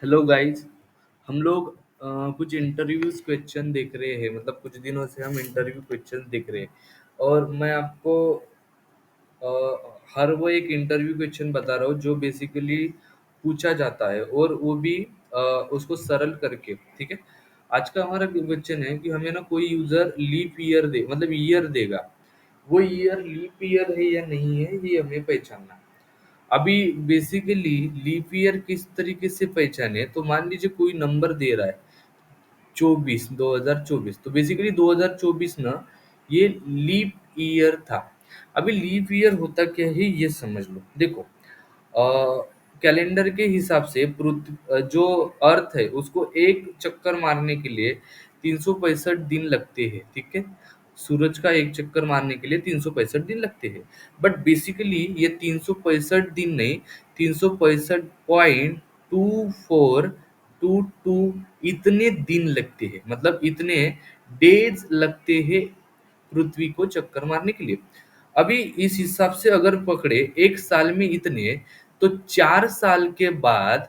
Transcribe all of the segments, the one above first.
Hello guys. हम लोग कुछ इंटरव्यूज क्वेश्चन देख रहे हैं, मतलब कुछ दिनों से हम इंटरव्यू क्वेश्चन देख रहे हैं। और मैं आपको अ, हर वो एक इंटरव्यू क्वेश्चन बता रहा हूँ जो बेसिकली पूछा जाता है, और वो भी अ, उसको सरल करके। ठीक है। आज का हमारा क्वेश्चन है कि हमें ना कोई यूजर लीप ईयर दे, मतलब ईयर देगा। वो ईयर लीप ईयर है या नहीं है, ये हमें पहचानना है। अभी बेसिकली लीप ईयर किस तरीके से पहचाने, तो मान लीजिए कोई नंबर दे रहा है 2024, तो बेसिकली 2024 ना, ये लीप ईयर था। अभी लीप ईयर होता क्या है ये समझ लो। देखो, कैलेंडर के हिसाब से जो अर्थ है उसको एक चक्कर मारने के लिए 365 दिन लगते हैं। ठीक है। सूरज का एक चक्कर मारने के लिए 365 दिन लगते हैं। बट बेसिकली ये 365 दिन नहीं, 365.2422 इतने दिन लगते हैं, मतलब इतने डेज लगते हैं पृथ्वी को चक्कर मारने के लिए। अभी इस हिसाब से अगर पकड़े एक साल में इतने, तो 4 साल के बाद,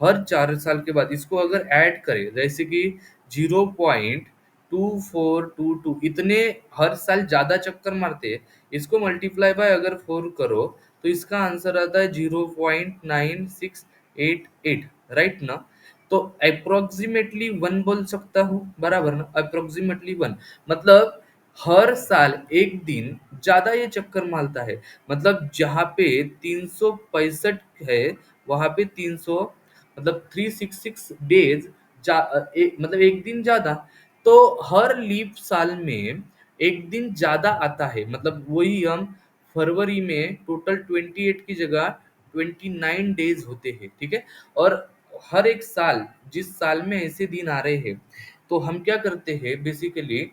हर 4 साल के बाद इसको अगर ऐड करें, जैसे कि 0.2422 इतने हर साल ज्यादा चक्कर मारते हैं, इसको मल्टीप्लाई बाय अगर 4 करो, तो इसका आंसर आता है 0.9688। राइट ना। तो अप्रोक्सीमेटली 1 बोल सकता हूँ, बराबर ना, अप्रोक्सीमेटली 1। मतलब हर साल एक दिन ज्यादा ये चक्कर मारता है। मतलब जहाँ पे 365 है, वहां पे 300, मतलब 366 डेज, मतलब एक दिन ज्यादा। तो हर लीप साल में एक दिन ज्यादा आता है, मतलब वही हम फरवरी में टोटल 28 की जगह 29 डेज होते हैं। ठीक है। और हर एक साल, जिस साल में ऐसे दिन आ रहे हैं, तो हम क्या करते हैं बेसिकली,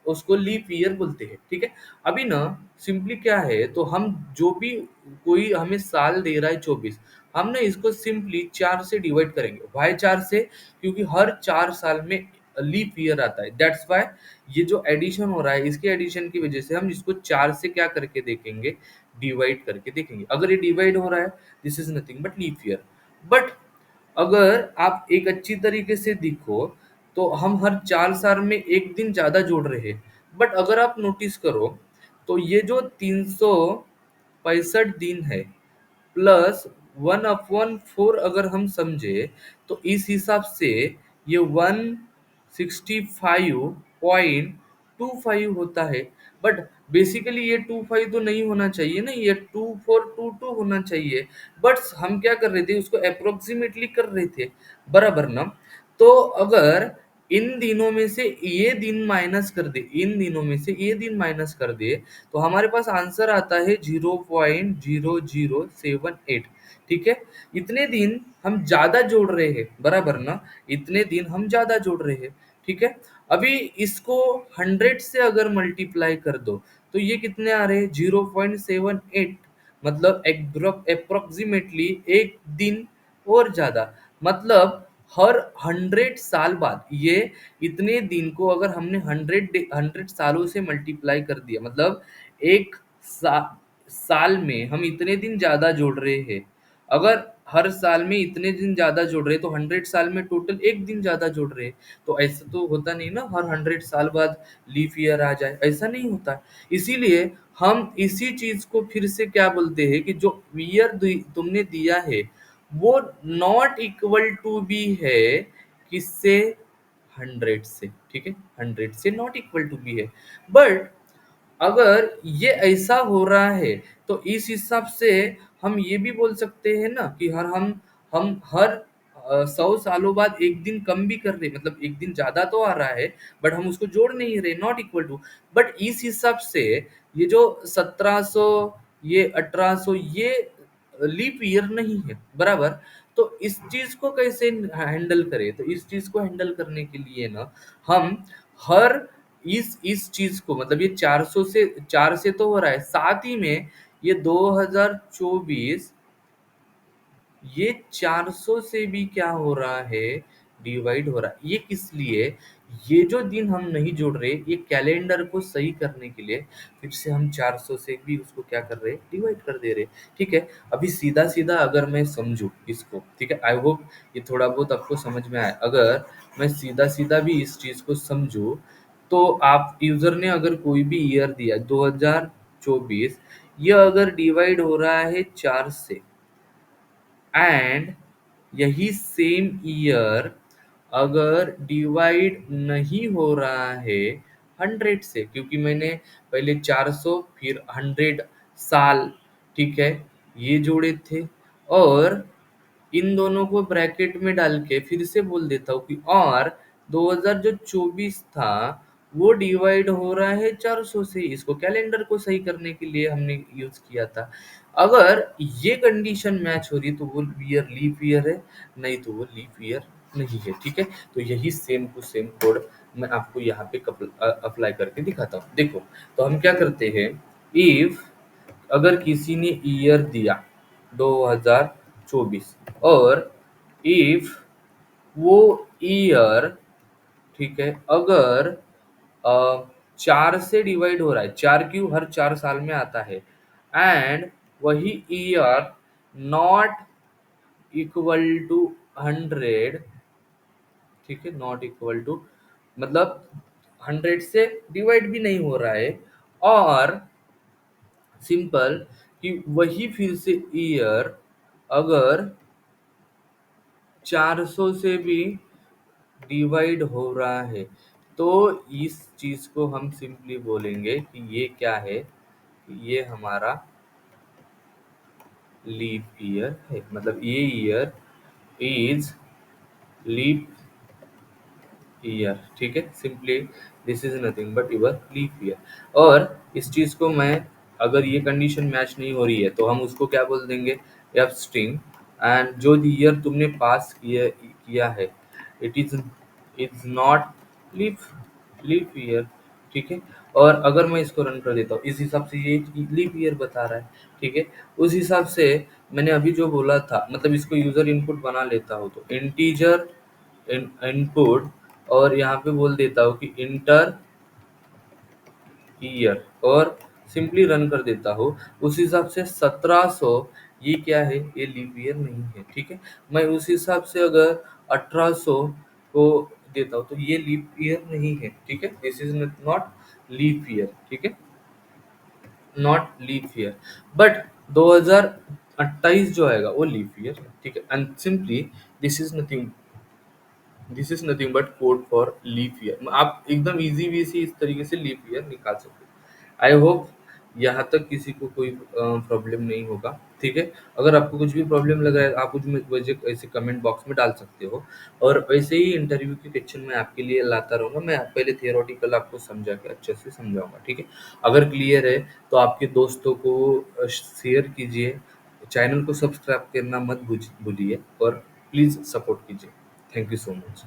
उसको लीप ईयर बोलते हैं। ठीक है। अभी ना सिंपली क्या है, तो हम जो भी, कोई हमें साल दे रहा है 24, हम ना इसको सिंपली 4 से डिवाइड करेंगे। वाई 4 से? क्योंकि हर 4 साल में लीप ईयर आता है, दैट्स वाई ये जो एडिशन हो रहा है, इसके एडिशन की वजह से हम इसको 4 से क्या करके देखेंगे, डिवाइड करके देखेंगे। अगर ये डिवाइड हो रहा है, this is nothing but leap year. But अगर आप एक अच्छी तरीके से देखो, तो हम हर 4 साल में एक दिन ज्यादा जोड़ रहे हैं। बट अगर आप नोटिस करो, तो ये जो 365 दिन है, प्लस 1/4 अगर हम समझे, तो इस हिसाब से ये 165.25 होता है। बट बेसिकली ये 25 तो नहीं होना चाहिए ना, ये 2422 होना चाहिए। बट हम क्या कर रहे थे, उसको अप्रोक्सीमेटली कर रहे थे, बराबर ना। तो अगर इन दिनों में से ये दिन माइनस कर दे, इन दिनों में से ये दिन माइनस कर दे, तो हमारे पास आंसर आता है 0.0078। ठीक है। इतने दिन हम ज्यादा जोड़ रहे हैं, बराबर ना, इतने दिन हम ज्यादा जोड़ रहे हैं। ठीक है। अभी इसको 100 से अगर मल्टीप्लाई कर दो, तो ये कितने आ रहे हैं, 0.78। मतलब अप्रोक्सीमेटली एक दिन और ज्यादा। मतलब हर 100 साल बाद, ये इतने दिन को अगर हमने 100 सालों से मल्टीप्लाई कर दिया, मतलब एक साल में हम इतने दिन ज्यादा जोड़ रहे हैं। अगर हर साल में इतने दिन ज्यादा जोड़ रहे हैं, तो 100 साल में टोटल एक दिन ज्यादा जोड़ रहे हैं। तो ऐसा तो होता नहीं ना, हर 100 साल बाद लीफ ईयर आ जाए, ऐसा नहीं होता। इसीलिए हम इसी चीज को फिर से क्या बोलते हैं, कि जो ईयर तुमने दिया है, वो नॉट इक्वल टू बी है किससे, 100 से। ठीक है। 100 से नॉट इक्वल टू बी है। बट अगर ये ऐसा हो रहा है, तो इस हिसाब से हम ये भी बोल सकते हैं ना, कि हम हर 100 सालों बाद एक दिन कम भी कर रहे हैं, मतलब एक दिन ज्यादा तो आ रहा है, बट हम उसको जोड़ नहीं रहे, नॉट इक्वल टू। बट इस हिसाब से ये जो 1700, ये 1800, ये लीप ईयर नहीं है, बराबर। तो इस चीज को कैसे हैंडल करें, तो इस चीज को हैंडल करने के लिए ना, हम हर इस चीज को, मतलब ये 400 से, 4 से तो हो रहा है, साथ ही में ये 2024, ये 400 से भी क्या हो रहा है, डिवाइड हो रहा है। ये किस लिए? ये जो दिन हम नहीं जोड़ रहे, ये कैलेंडर को सही करने के लिए फिर से हम 400 से भी उसको क्या कर रहे हैं, डिवाइड कर दे रहे हैं। ठीक है, अभी सीधा सीधा अगर मैं समझूं इसको, ठीक है, आई होप ये थोड़ा बहुत आपको समझ में आए। अगर मैं सीधा सीधा भी इस चीज को समझूं, तो आप यूजर ने अगर कोई भी ईयर दिया 2024, ये अगर डिवाइड हो रहा है 4 से, एंड यही सेम ईयर अगर डिवाइड नहीं हो रहा है 100 से, क्योंकि मैंने पहले 400 फिर 100 साल, ठीक है, ये जोड़े थे, और इन दोनों को ब्रैकेट में डाल के फिर से बोल देता हूँ कि और 2024 था, वो डिवाइड हो रहा है 400 से। इसको कैलेंडर को सही करने के लिए हमने यूज किया था। अगर ये कंडीशन मैच हो रही है तो वो ईयर लीप ईयर है, नहीं तो वो लीप ईयर नहीं है। ठीक है, तो यही सेम टू सेम कोड मैं आपको यहाँ पे अप्लाई करके दिखाता हूँ। देखो, तो हम क्या करते हैं, इफ अगर किसी ने ईयर दिया 2024, और इफ वो ईयर, ठीक है, अगर 4 से डिवाइड हो रहा है, 4 क्यों, हर 4 साल में आता है, एंड वही ईयर नॉट इक्वल टू 100, ठीक है, नॉट इक्वल टू मतलब 100 से डिवाइड भी नहीं हो रहा है, और सिंपल कि वही फिर से ईयर अगर 400 से भी डिवाइड हो रहा है, तो इस चीज को हम सिंपली बोलेंगे कि ये क्या है, कि ये हमारा लीप ईयर है। मतलब ये ईयर इज लीप ईयर। ठीक है, simply this is nothing but your leap year. और इस चीज को मैं, अगर ये कंडीशन मैच नहीं हो रही है तो हम उसको क्या बोल देंगे, एफ स्ट्रिंग, एंड जो ईयर तुमने पास किया किया है, it is not leap leap year. ठीक है, और अगर मैं इसको रन कर देता हूँ, इस हिसाब से ये लीप ईयर बता रहा है। ठीक है, उस हिसाब से मैंने अभी जो बोला था, मतलब इसको यूजर इनपुट बना लेता हूँ, तो इंटीजर इनपुट, और यहाँ पे बोल देता हूँ कि इंटर ईयर, और सिंपली रन कर देता हूँ। उस हिसाब से 1700, ये क्या है, ये लीप ईयर नहीं है। ठीक है, मैं उस हिसाब से अगर 1800 को देता हूँ तो ये लीप ईयर नहीं है। ठीक है, this is not leap year. ठीक है, नॉट लीप ईयर, बट 2028 जो आएगा वो लीप ईयर है। ठीक है, and simply this is nothing, this is nothing but code for leap year. आप एकदम इजी वे से इस तरीके से लीप ईयर निकाल सकते हो। आई होप यहाँ तक किसी को कोई प्रॉब्लम नहीं होगा। ठीक है, अगर आपको कुछ भी प्रॉब्लम लग रहा है, आप मुझे मुझे ऐसे कमेंट बॉक्स में डाल सकते हो, और वैसे ही इंटरव्यू के क्वेश्चन मैं आपके लिए लाता रहूँगा। मैं पहले थियोरेटिकल आपको समझा के अच्छे से समझाऊंगा। ठीक है, अगर क्लियर है तो आपके दोस्तों को शेयर कीजिए, चैनल को सब्सक्राइब करना मत भूलिए, और प्लीज़ सपोर्ट कीजिए। Thank you so much.